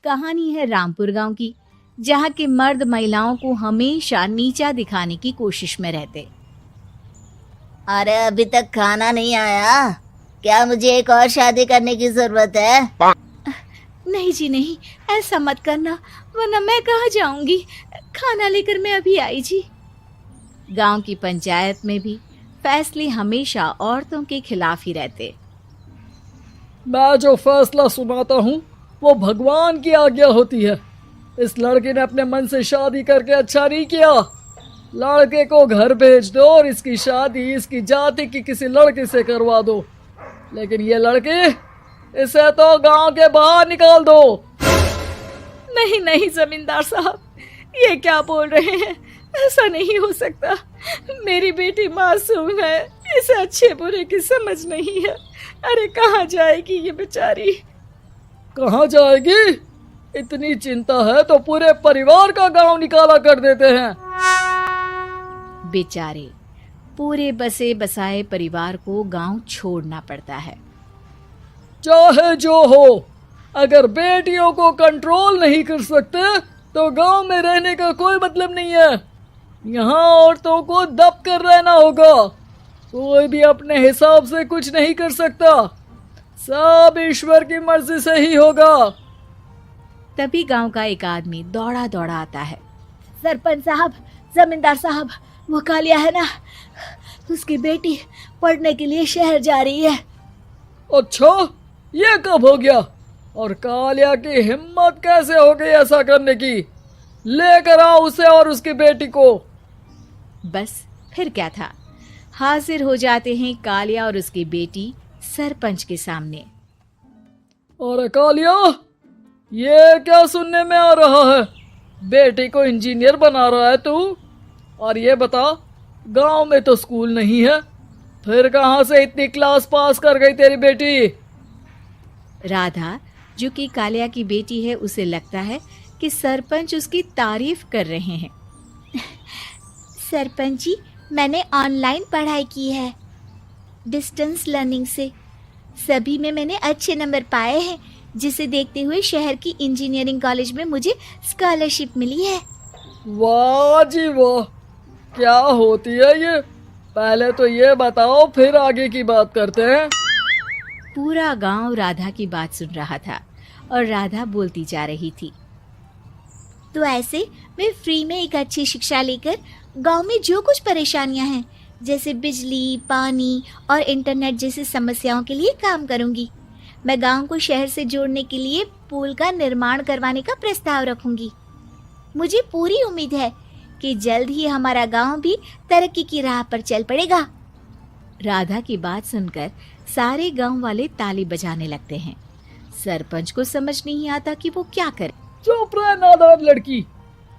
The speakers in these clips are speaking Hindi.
कहानी है रामपुर गांव की, जहां के मर्द महिलाओं को हमेशा नीचा दिखाने की कोशिश में रहते। अरे अभी तक खाना नहीं आया, क्या मुझे एक और शादी करने की जरूरत है? नहीं जी नहीं, ऐसा मत करना, वरना मैं कहाँ जाऊंगी। खाना लेकर मैं अभी आई जी। गांव की पंचायत में भी फैसले हमेशा औरतों के खिलाफ ही रहते। मैं जो फैसला सुनाता हूँ वो भगवान की आज्ञा होती है। इस लड़के ने अपने मन से शादी करके अच्छा नहीं किया। लड़के को घर भेज दो और इसकी शादी इसकी जाति की किसी लड़के से करवा दो, लेकिन ये लड़की, इसे तो गांव के बाहर निकाल दो। नहीं नहीं जमींदार साहब, ये क्या बोल रहे हैं? ऐसा नहीं हो सकता। मेरी बेटी मासूम है, इसे अच्छे बुरे की समझ नहीं है। अरे कहाँ जाएगी ये बेचारी? कहाँ जाएगी? इतनी चिंता है तो पूरे परिवार का गांव निकाला कर देते हैं। बेचारे पूरे बसे बसाए परिवार को गांव छोड़ना पड़ता है। चाहे जो हो, अगर बेटियों को कंट्रोल नहीं कर सकते तो गांव में रहने का कोई मतलब नहीं है। यहाँ औरतों को दब कर रहना होगा। कोई भी अपने हिसाब से कुछ नहीं कर सकता, सब ईश्वर की मर्जी से ही होगा। तभी गांव का एक आदमी दौड़ा दौड़ा आता है। सरपंच साहब, जमींदार साहब, वो कालिया है ना, उसकी बेटी पढ़ने के लिए शहर जा रही है। अच्छा, ये कब हो गया? और कालिया की हिम्मत कैसे हो गई ऐसा करने की? लेकर आओ उसे और उसकी बेटी को। बस फिर क्या था, हाजिर हो जाते हैं कालिया और उसकी बेटी सरपंच के सामने। अरे कालिया, ये क्या सुनने में आ रहा है? बेटी को इंजीनियर बना रहा है तू? और ये बता, गांव में तो स्कूल नहीं है, फिर कहां से इतनी क्लास पास कर गई तेरी बेटी? राधा, जो कि कालिया की बेटी है, उसे लगता है कि सरपंच उसकी तारीफ कर रहे हैं। सरपंच जी, मैंने ऑनलाइन पढ़ाई की है, डिस्टेंस लर्निंग से। सभी में मैंने अच्छे नंबर पाए हैं, जिसे देखते हुए शहर की इंजीनियरिंग कॉलेज में मुझे स्कॉलरशिप मिली है। वाह जी वाह, क्या होती है ये? पहले तो ये बताओ, फिर आगे की बात करते हैं। पूरा गांव राधा की बात सुन रहा था और राधा बोलती जा रही थी। तो ऐसे मैं फ्री में एक अच्छी शिक्षा लेकर गांव में जो कुछ परेशानियां हैं, जैसे बिजली, पानी और इंटरनेट जैसी समस्याओं के लिए काम करूंगी। मैं गांव को शहर से जोड़ने के लिए पुल का निर्माण करवाने का प्रस्ताव रखूंगी। मुझे पूरी उम्मीद है कि जल्द ही हमारा गांव भी तरक्की की राह पर चल पड़ेगा। राधा की बात सुनकर सारे गांव वाले ताली बजाने लगते हैं। सरपंच को समझ नहीं आता कि वो क्या करे। चुप रह नादान लड़की,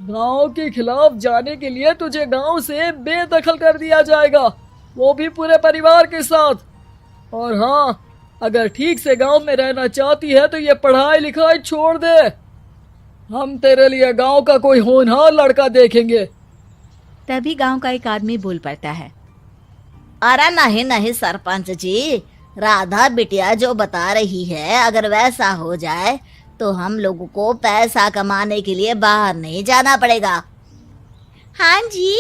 गांव के खिलाफ जाने के लिए तुझे गांव से बेदखल कर दिया जाएगा, वो भी पूरे परिवार के साथ। और हाँ, अगर ठीक से गांव में रहना चाहती है तो ये पढ़ाई लिखाई छोड़ दे। हम तेरे लिए गांव का कोई होनहार लड़का देखेंगे। तभी गांव का एक आदमी बोल पड़ता है। अरे नहीं नहीं सरपंच जी, राधा बिटिया जो बता रही है, अगर वैसा हो जाए तो हम लोगों को पैसा कमाने के लिए बाहर नहीं जाना पड़ेगा। हाँ जी,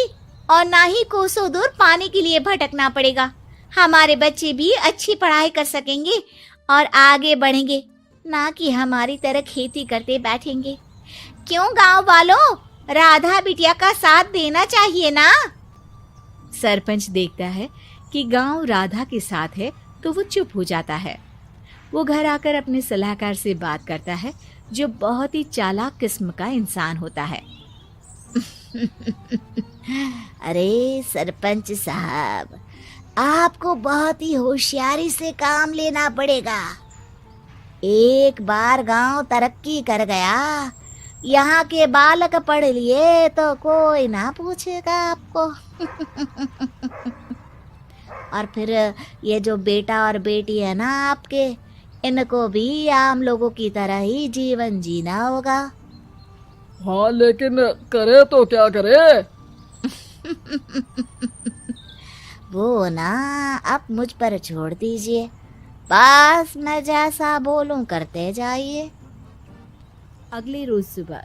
और ना ही कोसों दूर पानी के लिए भटकना पड़ेगा। हमारे बच्चे भी अच्छी पढ़ाई कर सकेंगे और आगे बढ़ेंगे, ना कि हमारी तरह खेती करते बैठेंगे। क्यों गांव वालों, राधा बिटिया का साथ देना चाहिए ना। सरपंच देखता है कि गांव राधा के साथ है तो वो चुप हो जाता है। वो घर आकर अपने सलाहकार से बात करता है, जो बहुत ही चालाक किस्म का इंसान होता है। अरे सरपंच साहब, आपको बहुत ही होशियारी से काम लेना पड़ेगा। एक बार गांव तरक्की कर गया, यहाँ के बालक पढ़ लिए तो कोई ना पूछेगा आपको। और फिर ये जो बेटा और बेटी है ना आपके, इनको भी आम लोगों की तरह ही जीवन जीना होगा। हाँ, लेकिन करे तो क्या करे? वो ना आप मुझ पर छोड़ दीजिए, बस मैं जैसा बोलूं करते जाइए। अगले रोज सुबह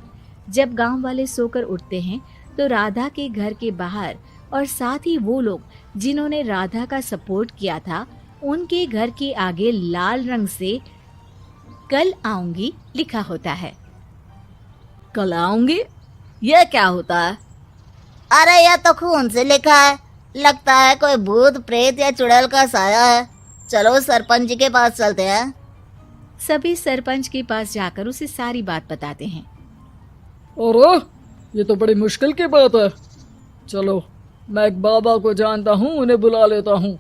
जब गांव वाले सोकर उठते हैं तो राधा के घर के बाहर और साथ ही वो लोग जिन्होंने राधा का सपोर्ट किया था उनके घर के आगे लाल रंग से कल आऊंगी लिखा होता है। कल आऊंगी, यह क्या होता है? अरे यह तो खून से लिखा है, लगता है कोई भूत प्रेत या चुड़ैल का साया है। चलो सरपंच जी के पास चलते हैं। सभी सरपंच के पास जाकर उसे सारी बात बताते हैं। और ये तो बड़ी मुश्किल की बात है। चलो मैं एक बाबा को जानता हूँ, उन्हें बुला लेता हूँ।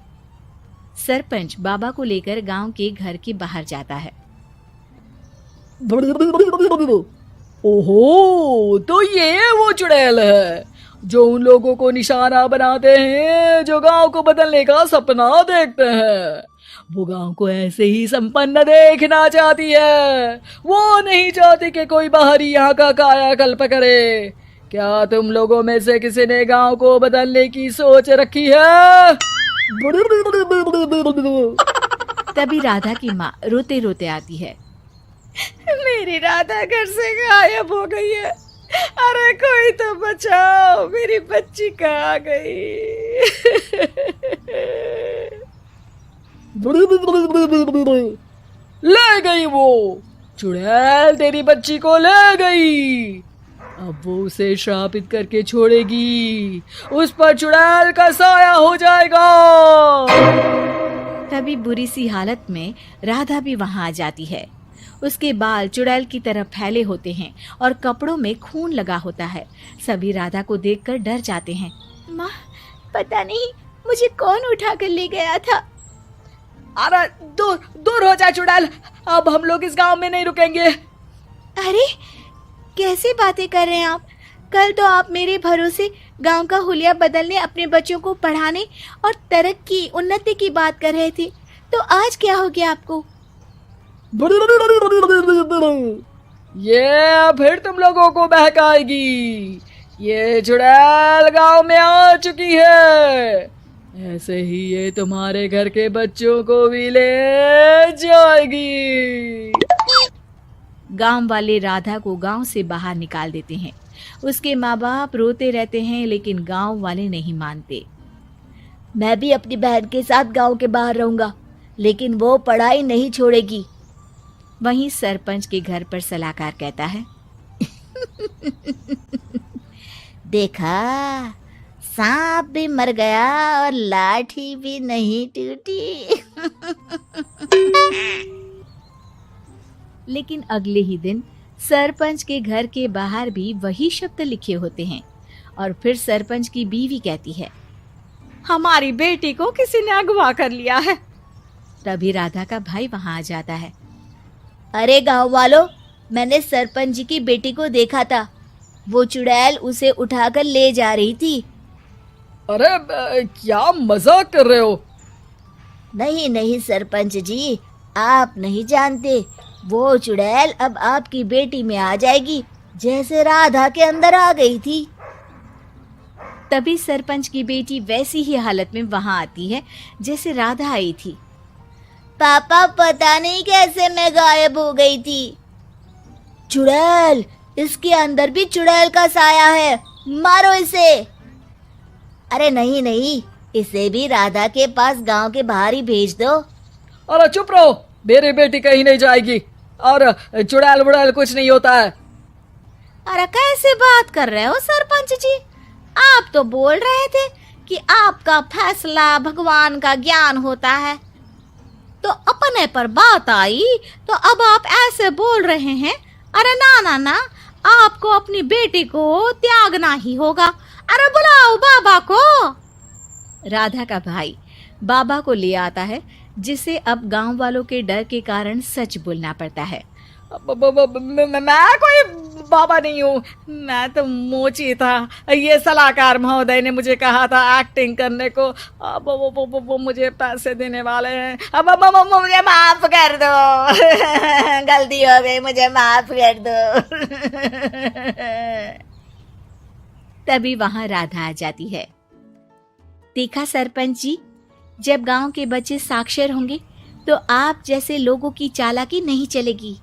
सरपंच बाबा को लेकर गांव के घर के बाहर जाता है। ओहो, तो ये वो चुड़ैल है जो उन लोगों को निशाना बनाते हैं जो गांव को बदलने का सपना देखते हैं। वो गांव को ऐसे ही संपन्न देखना चाहती है, वो नहीं चाहती कि कोई बाहरी यहाँ का कायाकल्प करे। क्या तुम लोगों में से किसी ने गांव को बदलने की सोच रखी है? तभी राधा की माँ रोते रोते आती है। मेरी राधा घर से गायब हो गई है, अरे कोई तो बचाओ, मेरी बच्ची कहाँ गई? ले गई वो चुड़ैल, तेरी बच्ची को ले गई। अब वो उसे श्रापित करके छोड़ेगी, उस पर चुड़ैल का साया हो जाएगा। तभी बुरी सी हालत में राधा भी वहां आ जाती है। उसके बाल चुड़ैल की तरह फैले होते हैं और कपड़ों में खून लगा होता है। सभी राधा को देखकर डर जाते हैं। माँ, पता नहीं मुझे कौन उठा कर ले गया था। अरे दूर दूर हो जा चुड़ैल, अब हम लोग इस गांव में नहीं रुकेंगे। अरे कैसी बातें कर रहे हैं आप? कल तो आप मेरे भरोसे गांव का हुलिया बदलने, अपने बच्चों को पढ़ाने और तरक्की उन्नति की बात कर रहे थे, तो आज क्या हो गया आपको? ये फिर तुम लोगों को बहकाएगी। ये चुड़ैल गांव में आ चुकी है, ऐसे ही ये तुम्हारे घर के बच्चों को भी ले जाएगी। गांव वाले राधा को गांव से बाहर निकाल देते हैं। उसके माँ बाप रोते रहते हैं लेकिन गांव वाले नहीं मानते। मैं भी अपनी बहन के साथ गांव के बाहर रहूंगा, लेकिन वो पढ़ाई नहीं छोड़ेगी। वहीं सरपंच के घर पर सलाहकार कहता है। देखा, सांप भी मर गया और लाठी भी नहीं टूटी। लेकिन अगले ही दिन सरपंच के घर के बाहर भी वही शब्द लिखे होते हैं और फिर सरपंच की बीवी कहती है, हमारी बेटी को किसी ने अगवा कर लिया है। तभी राधा का भाई वहां आ जाता है। अरे गांव वालों, मैंने सरपंच जी की बेटी को देखा था, वो चुड़ैल उसे उठाकर ले जा रही थी। अरे क्या मजाक कर रहे हो? नहीं नहीं सरपंच जी, आप नहीं जानते, वो चुड़ैल अब आपकी बेटी में आ जाएगी, जैसे राधा के अंदर आ गई थी। तभी सरपंच की बेटी वैसी ही हालत में वहां आती है जैसे राधा आई थी। पापा, पता नहीं कैसे मैं गायब हो गई थी। चुड़ैल, इसके अंदर भी चुड़ैल का साया है, मारो इसे। अरे नहीं नहीं, इसे भी राधा के पास गांव के बाहर ही भेज दो। अरे चुप रहो, मेरी बेटी कहीं नहीं जाएगी और चुड़ैल बुड़ैल कुछ नहीं होता है। अरे कैसे बात कर रहे हो सरपंच जी? आप तो बोल रहे थे कि आपका फैसला भगवान का ज्ञान होता है, तो अपने पर बात आई तो अब आप ऐसे बोल रहे हैं। अरे ना ना ना, आपको अपनी बेटी को त्यागना ही होगा। अरे बुलाओ बाबा को। राधा का भाई बाबा को ले आता है, जिसे अब गांव वालों के डर के कारण सच बोलना पड़ता है। मैं कोई बाबा नहीं हूँ, मैं तो मोची था। ये सलाहकार महोदय ने मुझे कहा था एक्टिंग करने को। अब वो मुझे पैसे देने वाले हैं। अब मुझे माफ कर दो। गलती हो गई, मुझे माफ कर दो। तभी वहां राधा आ जाती है। देखा सरपंच जी, जब गांव के बच्चे साक्षर होंगे तो आप जैसे लोगों की चालाकी नहीं चलेगी।